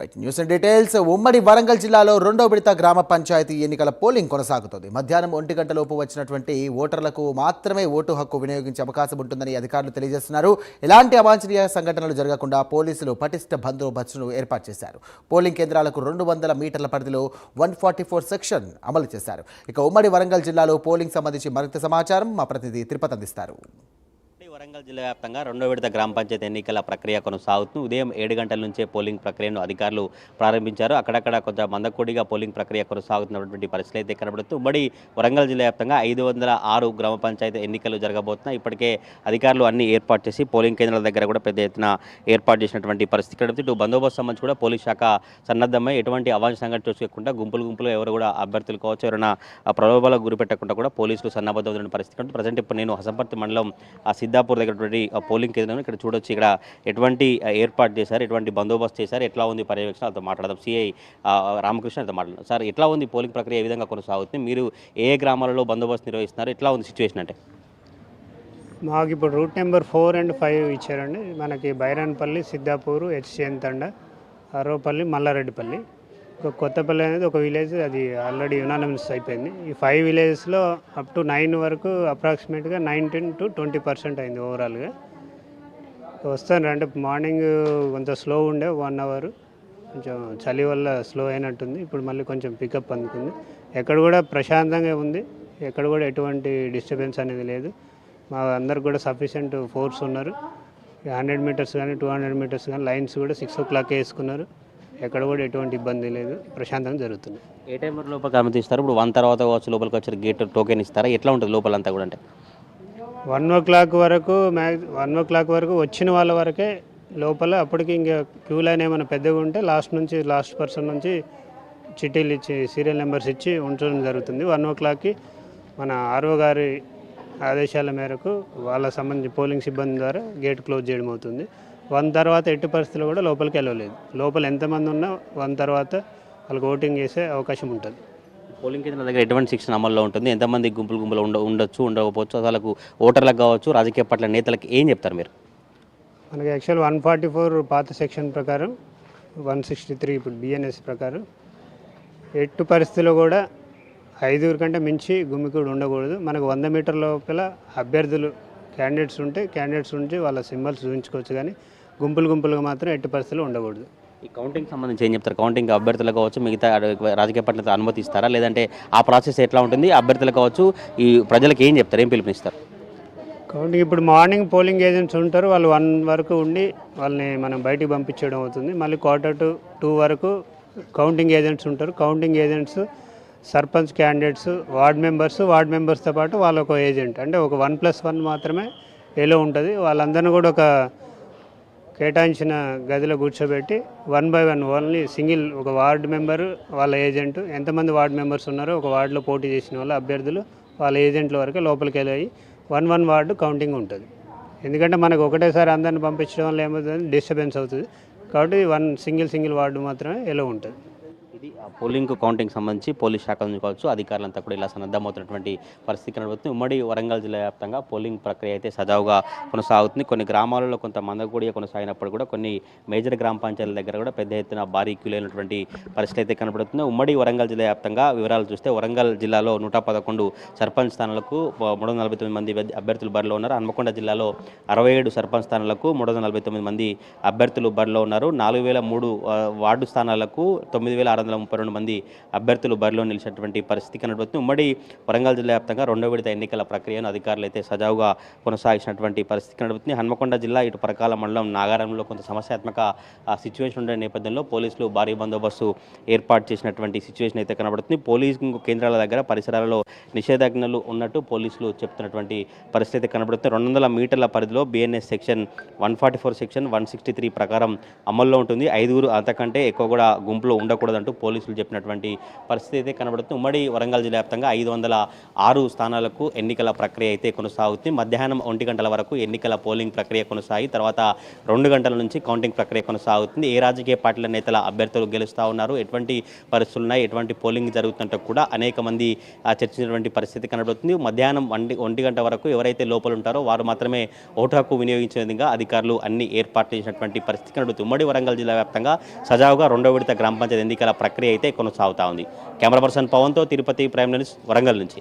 Right news and details. ఉమ్మడి వరంగల్ జిల్లాలో రెండో విడత గ్రామ పంచాయతీ ఎన్నికల పోలింగ్ కొనసాగుతోంది. మధ్యాహ్నం 1 గంటలోపు వచ్చినటువంటి ఓటర్లకు మాత్రమే ఓటు హక్కు వినియోగించే అవకాశం ఉంటుందని అధికారులు తెలియజేస్తున్నారు. ఎలాంటి అవాంఛనీయ సంఘటనలు జరగకుండా పోలీసులు పటిష్ట బందోబస్తును ఏర్పాటు చేశారు. పోలింగ్ కేంద్రాలకు 200 మీటర్ల పరిధిలో 144 సెక్షన్ అమలు చేశారు. ఇక ఉమ్మడి వరంగల్ జిల్లాలో పోలింగ్ సంబంధించి మరింత సమాచారం మా ప్రతినిధి తిరుపతి అందిస్తారు. వరంగల్ జిల్లా వ్యాప్తంగా రెండో విడత గ్రామ పంచాయతీ ఎన్నికల ప్రక్రియ కొనసాగుతుంది. ఉదయం 7 గంటల నుంచే పోలింగ్ ప్రక్రియను అధికారులు ప్రారంభించారు. అక్కడక్కడ కొంచెం మందకొడిగా పోలింగ్ ప్రక్రియ కొనసాగుతున్నటువంటి పరిస్థితి అయితే కనబడుతూ ఉమ్మడి వరంగల్ జిల్లా వ్యాప్తంగా 506 గ్రామ పంచాయతీ ఎన్నికలు జరగబోతున్నాయి. ఇప్పటికే అధికారులు అన్ని ఏర్పాటు చేసి పోలింగ్ కేంద్రాల దగ్గర కూడా పెద్ద ఎత్తున ఏర్పాటు చేసినటువంటి పరిస్థితి కనబడుతుంది. ఇటు బందోబస్తు సంబంధించి కూడా పోలీస్ శాఖ సన్నద్ధమై ఎటువంటి అవాంఛనీయ సంఘటన చూసుకోకుండా గుంపులు ఎవరు కూడా అభ్యర్థులు కావచ్చు ఎవరైనా ప్రలోభాలకు గురిపెట్టకుండా కూడా పోలీసులు సన్నద్ధమైన పరిస్థితి కనబడుతుంది. ప్రజెంట్ ఇప్పుడు నేను హసంపర్తి మండలం సిద్ధాపూర్ దగ్గర పోలింగ్ కేంద్రం ఇక్కడ చూడొచ్చు. ఇక్కడ ఎటువంటి ఏర్పాటు చేశారు, ఎటువంటి బందోబస్తు చేశారు, ఎట్లా ఉంది పర్యవేక్షణ అంతా మాట్లాడదాం. సిఐ రామకృష్ణ అంతా మాట్లాడదాం. సార్, ఎట్లా ఉంది పోలింగ్ ప్రక్రియ, ఏ విధంగా కొనసాగుతుంది, మీరు ఏ గ్రామాలలో బందోబస్తు నిర్వహిస్తున్నారు, ఎట్లా ఉంది సిచ్యువేషన్? అంటే మాకు ఇప్పుడు రూట్ నెంబర్ 4 and 5 ఇచ్చారండి. మనకి బైరాన్పల్లి, సిద్ధాపూర్, హెచ్సిఎన్-తండ, అరవపల్లి, మల్లారెడ్డిపల్లి, కొత్తపల్లి అనేది ఒక విలేజ్, అది ఆల్రెడీ యునానిమస్ అయిపోయింది. ఈ 5 విలేజెస్లో అప్ టు 9 వరకు అప్రాక్సిమేట్గా 19 to 20% అయింది ఓవరాల్గా. వస్తాను అంటే మార్నింగ్ కొంత స్లో ఉండే 1 hour, కొంచెం చలి వల్ల స్లో అయినట్టుంది. ఇప్పుడు మళ్ళీ కొంచెం పికప్ అందుకుంది. ఎక్కడ కూడా ప్రశాంతంగా ఉంది, ఎక్కడ కూడా ఎటువంటి డిస్టర్బెన్స్ అనేది లేదు. మా అందరికి కూడా సఫిషియెంట్ ఫోర్స్ ఉన్నారు. 100 meters కానీ 200 meters కానీ లైన్స్ కూడా 6 o'clock వేసుకున్నారు. ఎక్కడ కూడా ఎటువంటి ఇబ్బంది లేదు, ప్రశాంతంగా జరుగుతుంది. ఏ టైం వరకు లోపలికి అనుమతిస్తారు? ఇప్పుడు 1 తర్వాత కావచ్చు లోపలికి వచ్చారు, గేట్ టోకెన్ ఇస్తారా, ఎట్లా ఉంటుంది లోపలంతా కూడా? అంటే 1 o'clock వరకు 1 o'clock వరకు వచ్చిన వాళ్ళ వరకే లోపల. అప్పటికి ఇంకా క్యూ లైన్ ఏమైనా పెద్దగా ఉంటే లాస్ట్ పర్సన్ నుంచి చిట్టీలు ఇచ్చి సీరియల్ నెంబర్స్ ఇచ్చి ఉంచడం జరుగుతుంది. 1 o'clockకి మన ఆర్ఓ గారి ఆదేశాల మేరకు వాళ్ళ సంబంధించి పోలింగ్ సిబ్బంది ద్వారా గేట్ క్లోజ్ చేయడం అవుతుంది. 1 తర్వాత ఎట్టి పరిస్థితుల్లో కూడా లోపలికి వెళ్ళలేదు. లోపల ఎంతమంది ఉన్నా 1 తర్వాత వాళ్ళకి ఓటింగ్ చేసే అవకాశం ఉంటుంది. పోలింగ్ కేంద్రాల దగ్గర ఎటువంటి శిక్షణ అమల్లో ఉంటుంది? ఎంతమంది గుంపులు ఉండొచ్చు, ఉండకపోవచ్చు, అసలు ఓటర్లకు కావచ్చు, రాజకీయ పార్టీల నేతలకు ఏం చెప్తారు మీరు? మనకి యాక్చువల్ 144 పాత సెక్షన్ ప్రకారం, 163 ఇప్పుడు బిఎన్ఎస్ ప్రకారం ఎట్టి పరిస్థితుల్లో కూడా 5 కంటే మించి గుమ్మికూడు ఉండకూడదు. మనకు 100 మీటర్ల లోపల అభ్యర్థులు క్యాండిడేట్స్ ఉంటే వాళ్ళ సింబల్స్ చూపించుకోవచ్చు, కానీ గుంపులుగా మాత్రం ఎట్టి పరిస్థితుల్లో ఉండకూడదు. ఈ కౌంటింగ్ సంబంధించి ఏం చెప్తారు? కౌంటింగ్ అభ్యర్థులకు కావచ్చు, మిగతా రాజకీయ పార్టీలతో అనుమతి ఇస్తారా, లేదంటే ఆ ప్రాసెస్ ఎట్లా ఉంటుంది? అభ్యర్థులకు కావచ్చు, ఈ ప్రజలకు ఏం చెప్తారు, ఏం పిలుపునిస్తారు? కౌంటింగ్ ఇప్పుడు మార్నింగ్ పోలింగ్ ఏజెంట్స్ ఉంటారు, వాళ్ళు 1 వరకు ఉండి వాళ్ళని మనం బయటికి పంపించడం అవుతుంది. మళ్ళీ 1:45 వరకు కౌంటింగ్ ఏజెంట్స్ ఉంటారు. Counting agents sarpanch candidates, ward మెంబర్స్తో పాటు వాళ్ళ ఒక ఏజెంట్, అంటే ఒక 1+1 మాత్రమే ఏలో ఉంటుంది. వాళ్ళందరినీ కూడా ఒక కేటాయించిన గదిలో కూర్చోబెట్టి 1 by 1 ఓన్లీ సింగిల్ ఒక వార్డు మెంబరు వాళ్ళ ఏజెంట్, ఎంతమంది వార్డు మెంబర్స్ ఉన్నారో ఒక వార్డులో పోటీ చేసిన వాళ్ళ అభ్యర్థులు వాళ్ళ ఏజెంట్ల వరకు లోపలికి వెళ్ళి 1 వార్డు కౌంటింగ్ ఉంటుంది. ఎందుకంటే మనకు ఒకటేసారి అందరిని పంపించడం వల్ల ఏమవుతుంది, డిస్టర్బెన్స్ అవుతుంది. కాబట్టి సింగిల్ వార్డు మాత్రమే ఎలా ఉంటుంది. ఇది పోలింగ్ కౌంటింగ్ సంబంధించి పోలీస్ శాఖ నుంచి కావచ్చు, అధికారులంతా కూడా ఇలా సన్నద్ధమవుతున్నటువంటి పరిస్థితి కనబడుతుంది. ఉమ్మడి వరంగల్ జిల్లా వ్యాప్తంగా పోలింగ్ ప్రక్రియ అయితే సజావుగా కొనసాగుతుంది. కొన్ని గ్రామాలలో కొంత మందకొడిగా కొనసాగినప్పుడు కూడా కొన్ని మేజర్ గ్రామ పంచాయతీల దగ్గర కూడా పెద్ద ఎత్తున భారీ క్యూలు అయినటువంటి పరిస్థితి అయితే కనబడుతుంది. ఉమ్మడి వరంగల్ జిల్లా వ్యాప్తంగా వివరాలు చూస్తే వరంగల్ జిల్లాలో 111 సర్పంచ్ స్థానాలకు 349 మంది అభ్యర్థులు బరిలో ఉన్నారు. హన్మకొండ జిల్లాలో 67 సర్పంచ్ స్థానాలకు 349 మంది అభ్యర్థులు బరిలో ఉన్నారు. 4003 వార్డు స్థానాలకు 9632 మంది అభ్యర్థులు బరిలో నిలిచినటువంటి పరిస్థితి కనబడుతుంది. ఉమ్మడి వరంగల్ జిల్లా వ్యాప్తంగా రెండో విడత ఎన్నికల ప్రక్రియను అధికారులు అయితే సజావుగా కొనసాగించినటువంటి పరిస్థితి కనబడుతుంది. హన్మకొండ జిల్లా ఇటు పరకాల మండలం నాగారంలో కొంత సమస్యాత్మక సిచ్యువేషన్ ఉండే నేపథ్యంలో పోలీసులు భారీ బందోబస్తు ఏర్పాటు చేసినటువంటి సిచ్యువేషన్ అయితే కనబడుతుంది. పోలీసు కేంద్రాల దగ్గర పరిసరాలలో నిషేధాజ్ఞలు ఉన్నట్టు పోలీసులు చెప్తున్నటువంటి పరిస్థితి కనబడుతుంది. 200 మీటర్ల పరిధిలో బిఎన్ఎస్ సెక్షన్ 144 సెక్షన్ 163 ప్రకారం అమల్లో ఉంటుంది. 5 అంతకంటే ఎక్కువ కూడా గుంపులో ఉండకూడదంటూ పోలీసులు పోలీసులు చెప్పినటువంటి పరిస్థితి అయితే కనబడుతుంది. ఉమ్మడి వరంగల్ జిల్లా వ్యాప్తంగా 506 స్థానాలకు ఎన్నికల ప్రక్రియ అయితే కొనసాగుతుంది. మధ్యాహ్నం 1 గంటల వరకు ఎన్నికల పోలింగ్ ప్రక్రియ కొనసాగి తర్వాత 2 గంటల నుంచి కౌంటింగ్ ప్రక్రియ కొనసాగుతుంది. ఏ రాజకీయ పార్టీల నేతల అభ్యర్థులు గెలుస్తూ ఉన్నారు, ఎటువంటి పరిస్థితులు ఉన్నాయి, ఎటువంటి పోలింగ్ జరుగుతుంటే కూడా అనేక మంది చర్చించినటువంటి పరిస్థితి కనబడుతుంది. మధ్యాహ్నం 1 గంట వరకు ఎవరైతే లోపల ఉంటారో వారు మాత్రమే ఓటు హక్కు వినియోగించే విధంగా అధికారులు అన్ని ఏర్పాట్లు చేసినటువంటి పరిస్థితి కనబడుతుంది. ఉమ్మడి వరంగల్ జిల్లా వ్యాప్తంగా సజావుగా 2వ విడత గ్రామ పంచాయతీ ఎన్నికల ప్రక్రియ అయితే కొనసాగుతా ఉంది. కెమెరా పర్సన్ పవన్తో తిరుపతి ప్రైమ్ న్యూస్ వరంగల్ నుంచి.